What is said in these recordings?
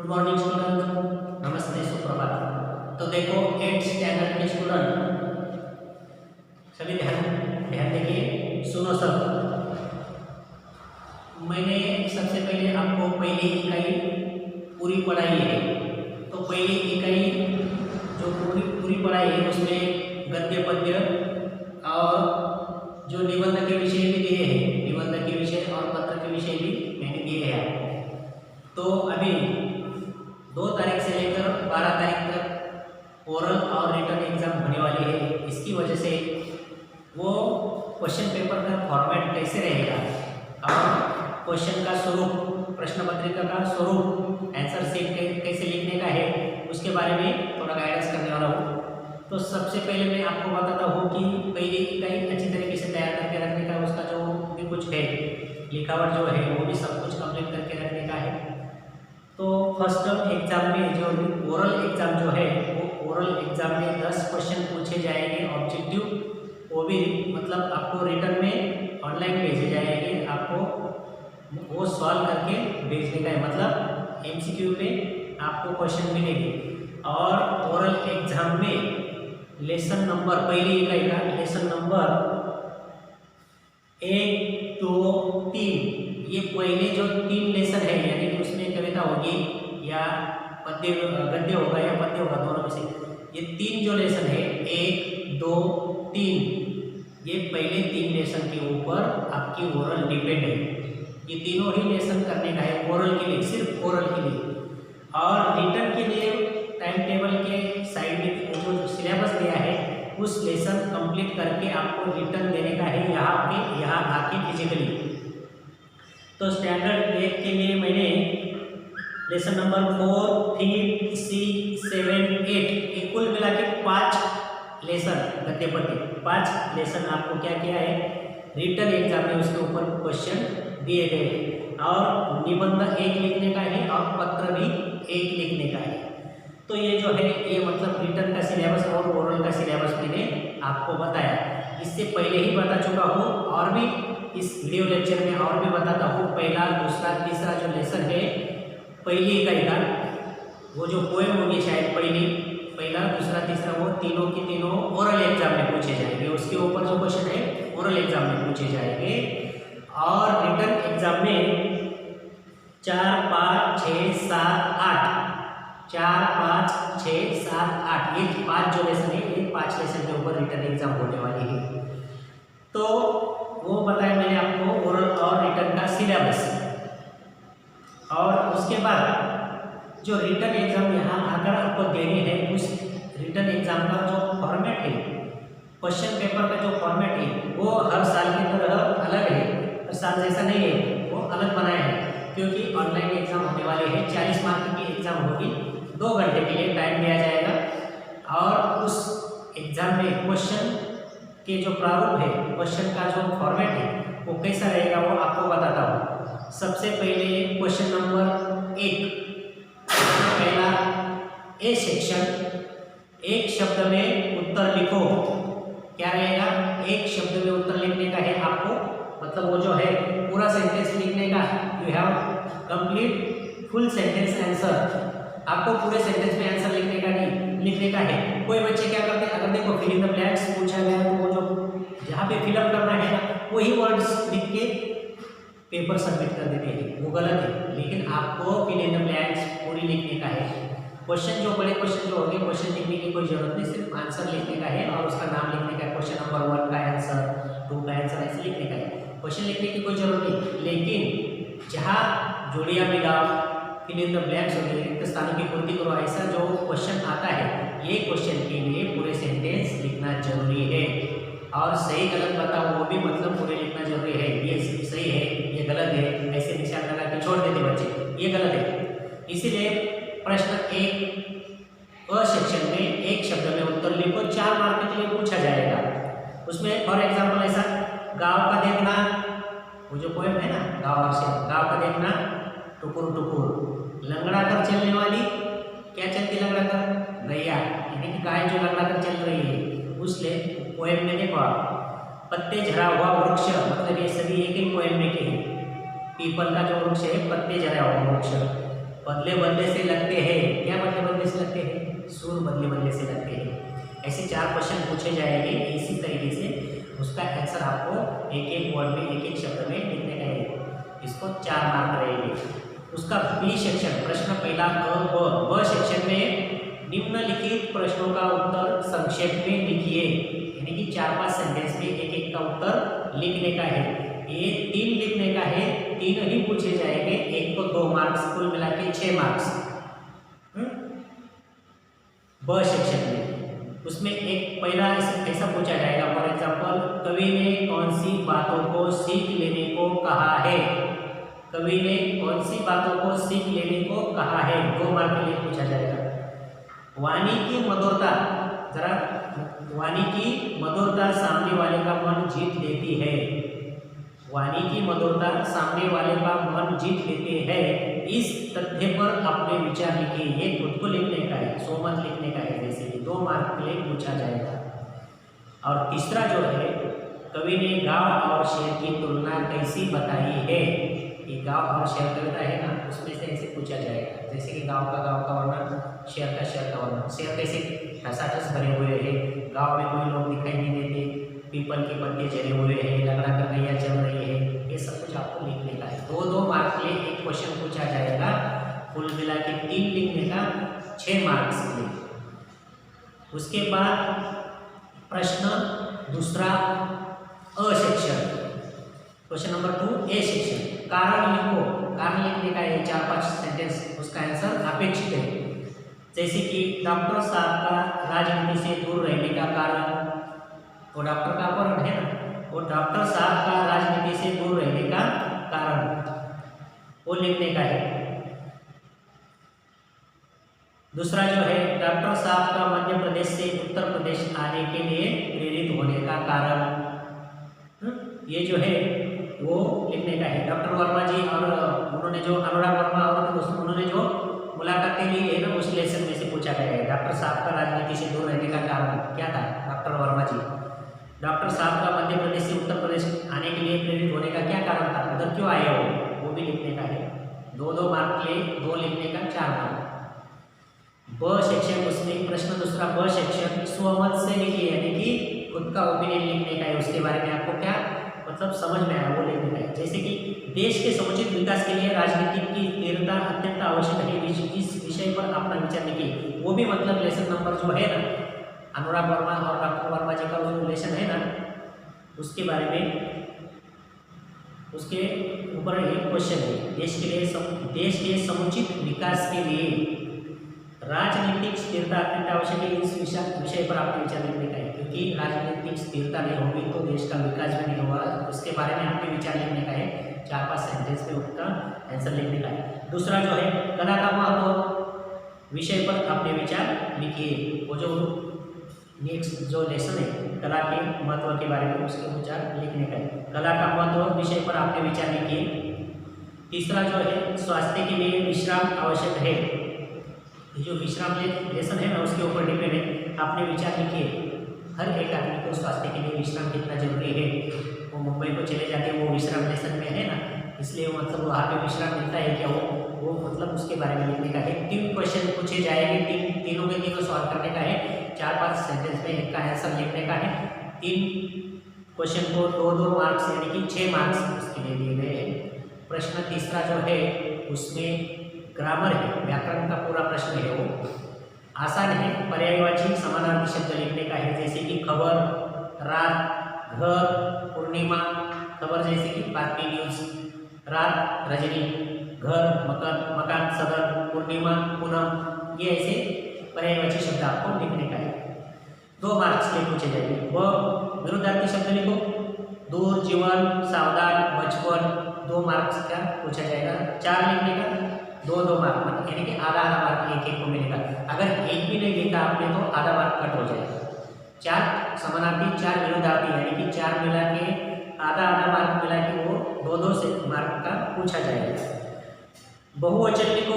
Good morning student, नमस्ते, सुप्रभात। तो देखो 8th स्टैंडर्ड के स्टूडेंट सभी ध्यान ध्यान देखिए, सुनो सब। मैंने सबसे पहले आपको पहली इकाई पूरी पढ़ाई है। तो पहली इकाई जो पूरी पढ़ाई है उसमें गद्य पद्य और जो निबंध के विषय भी दिए हैं, निबंध के विषय और पत्र के विषय भी मैंने दिए हैं। तो अभी 2 तारीख से लेकर 12 तारीख तक ओरल और रिटन एग्जाम होने वाली है। इसकी वजह से वो क्वेश्चन पेपर का फॉर्मेट कैसे रहेगा और क्वेश्चन का स्वरूप, प्रश्न पत्रिका का स्वरूप, आंसर सीट कैसे लिखने का है, उसके बारे में थोड़ा गाइडेंस करने वाला हूँ। तो सबसे पहले मैं आपको बताता हूँ कि पहली इकाई अच्छी तरीके से तैयार करके रखने का, उसका जो भी कुछ है लिखावट जो है वो भी सब कुछ कंप्लीट करके रखने का है। तो फर्स्ट एग्जाम में जो ओरल एग्जाम जो है वो ओरल एग्जाम में 10 क्वेश्चन पूछे जाएंगे ऑब्जेक्टिव, वो भी मतलब आपको रिटर्न में ऑनलाइन भेजे जाएंगे, आपको वो सॉल्व करके भेजने का है, मतलब एमसीक्यू पे आपको क्वेश्चन मिलेंगे। और ओरल एग्जाम में लेसन नंबर, पहली इकाई का लेसन नंबर 1, 2, 3, ये पहले जो 3 लेसन है, यानी कि उसमें कविता होगी या पद्य गद्य होगा या पद्य होगा, दोनों में से ये 3 जो लेसन है 1, 2, 3, ये पहले 3 लेसन के ऊपर आपकी ओरल डिपेंड है। ये तीनों ही लेसन करने का है ओरल के लिए, सिर्फ ओरल के लिए। और रिटर्न के लिए टाइम टेबल के साइड में जो सिलेबस दिया है उस लेसन कंप्लीट करके आपको रिटर्न देने का है यहाँ आके फिजिकली। तो स्टैंडर्ड 1 के लिए मैंने लेसन नंबर 4, 3, 6, 7, 8 ये कुल मिला के 5 लेसन गद्य पद्य 5 लेसन आपको क्या किया है रिटर्न एग्जाम में उसके ऊपर क्वेश्चन दिए गए। और निबंध 1 लिखने का है और पत्र भी 1 लिखने का है। तो ये जो है ये मतलब रिटर्न का सिलेबस और ओरल का सिलेबस मैंने आपको बताया। इससे पहले ही बता चुका हूँ और भी इस वीडियो लेक्चर में और भी बताता हूँ। पहला, दूसरा, तीसरा जो लेसन है पहली इकाई का, वो जो पोएम होगी शायद पहला, दूसरा, तीसरा, वो तीनों के तीनों ओरल एग्जाम में पूछे जाएंगे। उसके ऊपर जो क्वेश्चन है ओरल एग्जाम में पूछे जाएंगे। और रिटर्न एग्जाम में 4, 5, 6, 7, 8 4, 5, 6, 7, 8 ये 5 जो लेसन है ये 5 लेसन के ऊपर रिटर्न एग्जाम होने वाली है। तो वो बताया मैंने आपको ओरल और रिटर्न का सिलेबस। और उसके बाद जो रिटर्न एग्जाम यहाँ आकर आपको देनी है, उस रिटर्न एग्जाम का जो फॉर्मेट है, क्वेश्चन पेपर का जो फॉर्मेट है वो हर साल की तरह अलग है, हर साल जैसा नहीं है, वो अलग बनाया है। क्योंकि ऑनलाइन एग्जाम होने वाले हैं, 40 मार्क की एग्जाम होगी, 2 घंटे के लिए टाइम दिया जाएगा। और उस एग्जाम में क्वेश्चन के जो प्रारूप है, क्वेश्चन का जो फॉर्मेट है वो कैसा रहेगा वो आपको बताता हूँ। सबसे पहले क्वेश्चन नंबर 1, पहला ए सेक्शन, एक शब्द में उत्तर लिखो। क्या रहेगा? एक शब्द में उत्तर लिखने का है आपको, मतलब वो जो है पूरा सेंटेंस लिखने का। You have complete full sentence answer. आपको पूरे सेंटेंस में आंसर लिखने का है। कोई बच्चे क्या करते हैं, अगर देखो फिल इन द ब्लैंक्स पूछा गया तो वो जो जहाँ पे फिलअप करना है ना वही वर्ड्स लिख के पेपर सबमिट कर देते हैं, वो गलत है। लेकिन आपको फिल इन द ब्लैंक्स पूरी लिखने का है। क्वेश्चन जो बड़े क्वेश्चन जो होंगे, क्वेश्चन लिखने की कोई जरूरत नहीं, सिर्फ आंसर लिखने का है और उसका नाम लिखने का है। क्वेश्चन नंबर 1 का आंसर, 2 का आंसर, ऐसे लिखने का है। क्वेश्चन लिखने की कोई जरूरत नहीं। लेकिन जहाँ जोड़ियाँ मिलाओ, फिल इन द ब्लैंक्स हो गए, रिक्त स्थानों की पूर्ति करो, ऐसा जो क्वेश्चन आता है ये क्वेश्चन के लिए पूरे सेंटेंस लिखना जरूरी है। और सही गलत बताओ वो भी मतलब पूरे लिखना जरूरी है। ये सही है, ये गलत है, ऐसे निशान लगा के छोड़ देते बच्चे, ये गलत है। इसीलिए प्रश्न 1 अ सेक्शन में एक शब्द में उत्तर लिखो, 4 मार्क के लिए पूछा जाएगा। उसमें फॉर एग्जाम्पल ऐसा, गाँव का देखना, वो जो पोएम है ना गाँव से, गाँव का देखना टुकुर टुकुर, लंगड़ा कर चलने वाली, क्या चलती लंगड़ा कर? गैया, यानी कि गाय जो लंगड़ा कर चल रही है। उसले पोएम में देखो आप, पत्ते झरा हुआ वृक्ष, मतलब ये सभी एक ही पोएम में के हैं। पीपल का जो वृक्ष है, पत्ते झरा हुआ वृक्ष, बदले बदले से लगते हैं। क्या बदले बदले से लगते हैं? सुर बदले बदले से लगते हैं। ऐसे 4 क्वेश्चन पूछे जाएंगे। इसी तरीके से उसका आंसर आपको एक एक वर्ड में, एक एक शब्द में लिखने का है। इसको 4 मार्क रहेंगे। उसका बी सेक्शन, प्रश्न पहला ब सेक्शन में निम्नलिखित प्रश्नों का उत्तर संक्षेप में लिखिए, यानी कि 4-5 सेंटेंस में एक एक का उत्तर लिखने का है। ये 3 लिखने का है, 3 ही पूछे जाएंगे, एक को 2 मार्क्स, कुल मिला के 6 मार्क्स ब सेक्शन में। उसमें एक पहला ऐसा पूछा जाएगा, फॉर एग्जाम्पल, कवि ने कौन सी बातों को सीख लेने को कहा है? कवि ने कौन सी बातों को सीख लेने को कहा है? 2 मार्क के लिए पूछा जाएगा। वाणी की मधुरता, जरा वाणी की मधुरता सामने वाले का मन जीत लेती है। वाणी की मधुरता सामने वाले का मन जीत लेते हैं। इस तथ्य पर अपने विचार लिखिए। ये खुद को लिखने का है, 100 मत लिखने का है, जैसे कि 2 मार्क के लिए पूछा जाएगा। और तीसरा जो है, कवि ने गाँव और शहर की तुलना कैसी बताई है? ये गाँव और शहर कविता है ना, उसमें से ऐसे पूछा जाएगा, जैसे कि गाँव का वर्णन, शहर का वर्णन। शहर कैसे ठसाठस भरे हुए हैं, गाँव में कोई लोग दिखाई नहीं देते, पीपल के पत्ते चले हुए हैं, लगड़ा कन्हैया चल रही है, ये सब कुछ आपको लिखने का है। 2-2 मार्क के लिए एक क्वेश्चन पूछा जाएगा, कुल मिला के 3 लिखने का, 6 मार्क्स के लिए। उसके बाद प्रश्न दूसरा a section, question number 2 A section, कारण लिखो। कारण लिखने का है 4-5 सेंटेंस, उसका आंसर अपेक्षित है। जैसे कि डॉक्टर साहब का राजनीति से दूर रहने का कारण, वो डॉक्टर का अपहरण है ना, वो डॉक्टर साहब का राजनीति से दूर रहने का कारण, वो लिखने का है। दूसरा जो है, डॉक्टर साहब का मध्य प्रदेश से उत्तर प्रदेश आने के लिए प्रेरित होने का कारण, ये जो है वो लिखने का है। डॉक्टर वर्मा जी और उन्होंने जो अनुराग वर्मा और उन्होंने जो मुलाकातें ली है ना, उस लेसन में से पूछा गया है। डॉक्टर साहब का राजनीति से दूर रहने का कारण क्या था? डॉक्टर वर्मा जी। डॉक्टर साहब का मध्य प्रदेश से उत्तर प्रदेश आने के लिए प्रेरित होने का क्या कारण था? उधर क्यों आए वो भी लिखने का है। 2-2 मार्क के लिए 2 लिखने का, 4 मार्क। ब सेक्शन, उसमें प्रश्न दूसरा ब सेक्शन, स्वमत से लिखिए, यानी कि खुद का ओपिनियन लिखने का है, उसके बारे में आपको क्या मतलब समझ में आया वो लिखने का है। जैसे कि देश के समुचित विकास के लिए राजनीति की स्थिरता अत्यंत आवश्यक है, इस विषय पर अपना विचार लिखिए। वो भी मतलब लेसन नंबर जो है ना, अनुराग वर्मा और डॉक्टर वर्मा जी का जो रिलेशन है ना, उसके बारे में, उसके ऊपर एक क्वेश्चन है। देश के समुचित विकास के लिए राजनीतिक स्थिरता अत्यंत आवश्यक है, इस विषय पर आपके विचार लिखने का है। क्योंकि राजनीतिक स्थिरता नहीं होगी तो देश का विकास भी नहीं होगा, उसके बारे में आपके विचार लिखने का है। 4-5 सेंटेंस में उसका आंसर लिखने का है। दूसरा जो है, कला का महत्व विषय पर अपने विचार लिखिए। वो जो नेक्स्ट जो लेसन है, कला के महत्व के बारे में उसके विचार लिखने का है। कला का महत्व विषय पर आपने विचार लिखिए। तीसरा जो है, स्वास्थ्य के लिए विश्राम आवश्यक है। ये जो विश्राम लेसन है ना, उसके ऊपर डिपेंड है, आपने विचार लिखिए। हर एक आदमी को स्वास्थ्य के लिए विश्राम कितना जरूरी है। वो मुंबई को चले जाते हैं, वो विश्राम लेसन में है ना, इसलिए मतलब वहाँ पे विश्राम मिलता है क्या, वो मतलब उसके बारे में लिखने का है। 3 क्वेश्चन पूछे जाएंगे, तीनों के तीनों सॉल्व करने का है। 4-5 सेंटेंस में एक का आंसर लिखने का है। 3 क्वेश्चन को 2-2 मार्क्स यानी कि 6 मार्क्स उसके लिए दिए गए हैं। प्रश्न तीसरा जो है, उसमें ग्रामर है, व्याकरण का पूरा प्रश्न है, वो आसान है। पर्यायवाची समानार्थी शब्द लिखने का है, जैसे कि खबर, रात, घर, पूर्णिमा। खबर जैसे कि बातमी, न्यूज। रात, रजनी। घर, मकान, सदर। पूर्णिमा, पूनम। ये ऐसे पर्यायवाची शब्द आपको लिखने का है। 2 मार्क्स के पूछे जाएंगे। व विरुद्धार्थी शब्द लिखो, दूर, जीवन, सावधान, बचपन। 2 मार्क्स का पूछा जाएगा। 4 लिखने का, 2-2 मार्क, यानी कि आधा मार्क एक को मिलेगा। अगर एक भी नहीं लिखा आपने तो आधा मार्क कट हो जाएगा। 4 समानार्थी, 4 विरुद्धार्थी, यानी कि 4 मिला के आधा मार्क मिला के वो 2-2 से मार्क का पूछा जाएगा। बहुवचन लिखो।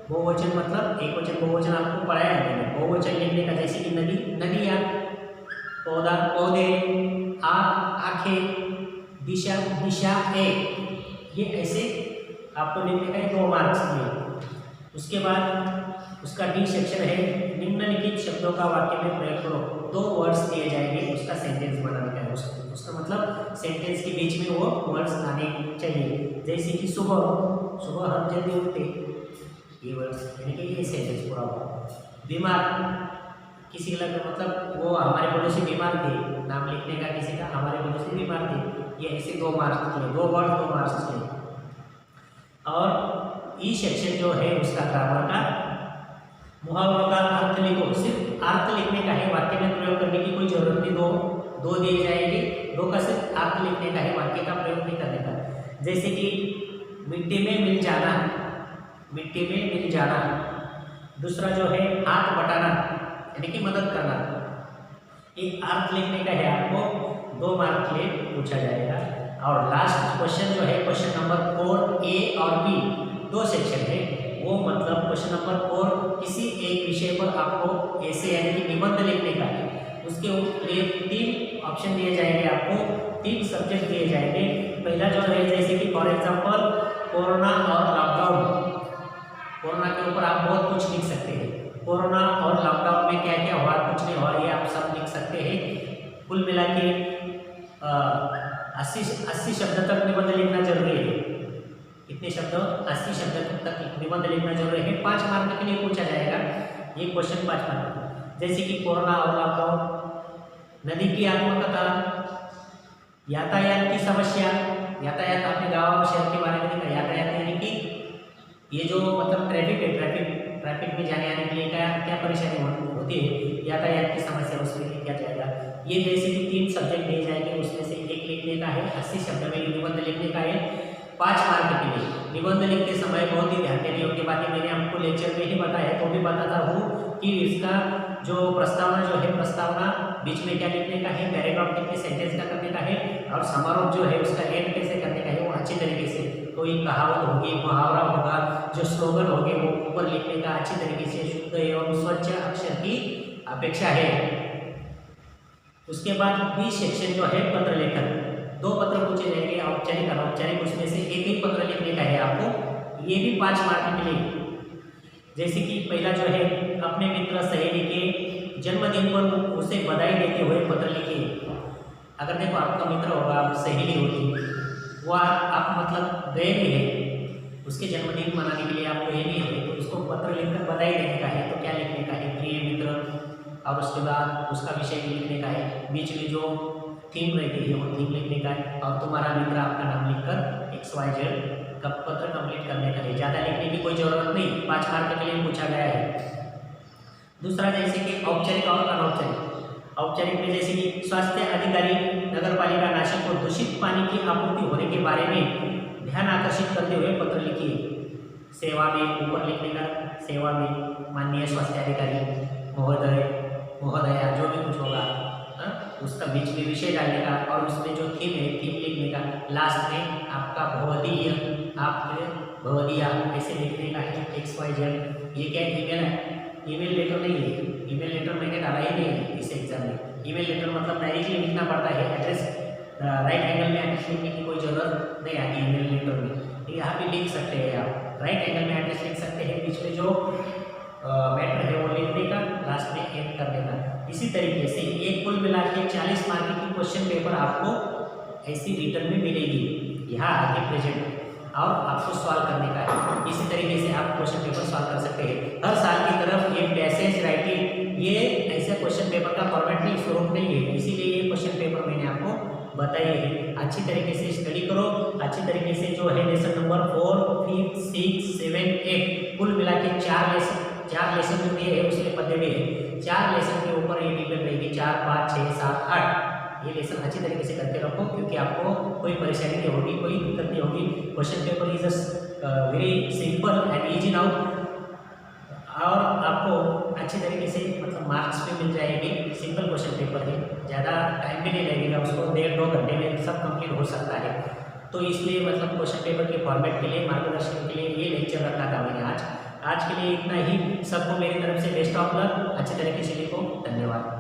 बहुवचन मतलब एक वचन बहुवचन आपको पढ़ाया है मैंने। बहुवचन लिखने का, जैसे कि नदी, नदियाँ, पौधा, पौधे, आँख, आँखें, दिशा, दिशाएं। ये ऐसे आपको लिखने का है 2 मार्क्स में। उसके बाद उसका डी सेक्शन है, निम्नलिखित शब्दों का वाक्य में प्रयोग करो। 2 वर्ड्स दिए जाएंगे, उसका सेंटेंस बनाने का है। उसका मतलब सेंटेंस के बीच में वो वर्ड्स आने चाहिए। जैसे कि सुबह, सुबह हम जल्दी उठते, ये वर्ड्स यानी कि ये सेंटेंस पूरा हुआ। बीमार, किसी का मतलब वो हमारे पड़ोसी बीमार थे, नाम लिखने का किसी का, हमारे पड़ोसी बीमार थे, ये ऐसे 2 मार्क्स लिए, 2 वर्ड 2 मार्क्स लिए। और ई सेक्शन जो है उसका ग्रामर का, मुहावरों का अर्थ लिखो। सिर्फ अर्थ लिखने का है, वाक्य में प्रयोग करने की कोई जरूरत नहीं। दो दिए जाएंगे, 2 का सिर्फ अर्थ लिखने का है, वाक्य का प्रयोग नहीं करने का। जैसे कि मिट्टी में मिल जाना, मिट्टी में मिल जाना। दूसरा जो है हाथ बटाना यानी कि मदद करना। एक अर्थ लिखने का है, आपको 2 मार्क के लिए पूछा जाएगा। और लास्ट क्वेश्चन जो है क्वेश्चन नंबर 4 ए और बी 2 सेक्शन है, वो मतलब क्वेश्चन नंबर 4 किसी एक विषय पर आपको ऐसे यानी कि निबंध लिखने का है। उसके लिए 3 ऑप्शन दिए जाएंगे, आपको 3 सब्जेक्ट दिए जाएंगे। पहला जो है जैसे कि फॉर एग्जांपल कोरोना और लॉकडाउन, कोरोना के ऊपर आप बहुत कुछ लिख सकते हैं। कोरोना और लॉकडाउन में क्या क्या हुआ, कुछ नहीं हुआ, ये आप सब लिख सकते हैं। कुल मिला के 80 शब्द तक निबंध लिखना जरूरी है। कितने शब्द? 80 शब्द तक निबंध लिखना जरूरी है। 5 मार्क के लिए पूछा जाएगा ये क्वेश्चन, 5 मार्क। जैसे कि कोरोना और लॉकडाउन, नदी की आत्मकथा, यातायात की समस्या। यातायात आपने गाँव और शहर के बारे में देखा। यातायात यानी कि ये जो मतलब ट्रैफिक है, ट्रैफिक में जाने आने के लिए क्या क्या परेशानी होती है, यातायात की समस्या, उसमें लिखा जाएगा। ये जैसे कि 3 सब्जेक्ट दिए जाएंगे, उसमें से एक लिखने का है। 80 शब्द में निबंध लिखने का है 5 मार्क के लिए। निबंध लिखते समय बहुत ही ध्यान देने योग्य बातें मैंने आपको लेक्चर में ही बताया, तो भी बताता हूँ कि इसका जो प्रस्तावना जो है, प्रस्तावना बीच में क्या लिखने का है, पैराग्राफ कितने सेंटेंस का करने का है, और समारोह जो है उसका एंड कैसे करने का है, वो अच्छी तरीके से। कोई कहावत होगी, मुहावरा होगा, जो स्लोगन होंगे वो ऊपर लिखने का अच्छी तरीके से शुद्ध एवं स्वच्छ अक्षर की अपेक्षा है। उसके बाद बी सेक्शन जो है पत्र लेखन, 2 पत्र पूछे जाएंगे, औपचारिक अनौपचारिक, उसमें से एक ही पत्र लिखने का है आपको। ये भी 5 मार्क के लिए। जैसे कि पहला जो है अपने मित्र सहेली के जन्मदिन पर उसे बधाई देते हुए पत्र लिखिए। अगर देखो आपका मित्र होगा, सहेली होगी, वो आप मतलब गए भी है, उसके जन्मदिन मनाने के लिए आप गए भी है, तो उसको पत्र लिखकर बधाई देने का है। तो क्या लिखने का है? प्रिय मित्र, और उसके बाद उसका विषय भी लिखने का है। बीच में जो थीम रहती है वो थीम लिखने का है, और तुम्हारा मित्र आपका नाम लिखकर XYZ का पत्र कंप्लीट करने का है। ज़्यादा लिखने की कोई ज़रूरत नहीं, 5 मार्क के लिए पूछा गया है। दूसरा जैसे कि औपचारिक और अनौपचारिक। औपचारिक में जैसे कि स्वास्थ्य अधिकारी नगरपालिका नासिक को दूषित पानी की आपूर्ति होने के बारे में ध्यान आकर्षित करते हुए पत्र लिखिए। सेवा में ऊपर लिखने का, सेवा में माननीय स्वास्थ्य अधिकारी महोदय, महोदया, जो भी कुछ होगा उसका बीच में विषय डालने का, और उसमें जो थीम है थीम लिखने का। लास्ट में आपका भवदीय, आपके भवदीया ऐसे लिखने का है XYZ। ये क्या ईमेल है? ईमेल लेटर नहीं है, ईमेल लेटर मैंने डाला ही नहीं है इस एग्जाम में। ईमेल लेटर मतलब डायरेक्टली लिखना पड़ता है, एड्रेस राइट एंगल में एड्रेस लिखने की कोई ज़रूरत नहीं आती ईमेल लेटर में। यहाँ भी लिख सकते हैं आप, राइट एंगल में एड्रेस लिख सकते हैं, बीच में जो मैटर है वो लिखने का, लास्ट में एंड करने का। इसी तरीके से एक कुल मिला के 40 मार्क की क्वेश्चन पेपर आपको ऐसी रिटर्न में मिलेगी, यहाँ आके प्रेजेंट, और आपको सॉल्व करने का है। इसी तरीके से आप क्वेश्चन पेपर सॉल्व कर सकते हैं। हर साल की तरफ ये पैसेज राइटिंग, ये ऐसे क्वेश्चन पेपर का फॉर्मेट नहीं, स्वरूप नहीं है, इसीलिए ये क्वेश्चन पेपर मैंने आपको बताई है। अच्छी तरीके से स्टडी करो, अच्छी तरीके से जो है लेसन नंबर 4, 5, 6, 7, 8 कुल मिला के 4 लेसन जो दिए है उसमें पढ़े हुए हैं। 4 लेसन के ऊपर ये डिपेंड रहेगी, 4, 5, 6, 7, 8 ये लेसन अच्छी तरीके से करके रखो, क्योंकि आपको कोई परेशानी नहीं होगी, कोई दिक्कत नहीं होगी। Question paper is very simple and easy now, और आपको अच्छी तरीके से मतलब मार्क्स भी मिल जाएंगे। सिंपल क्वेश्चन पेपर है, ज़्यादा टाइम भी नहीं लगेगा, उसको 1.5-2 घंटे में सब कंप्लीट हो सकता है। तो इसलिए मतलब क्वेश्चन पेपर के फॉर्मेट के लिए, मार्गदर्शन के लिए ये लेक्चर रखा था मैंने आज के लिए इतना ही। सबको मेरी तरफ से बेस्ट ऑफ लक, अच्छे तरीके से लिखो। धन्यवाद।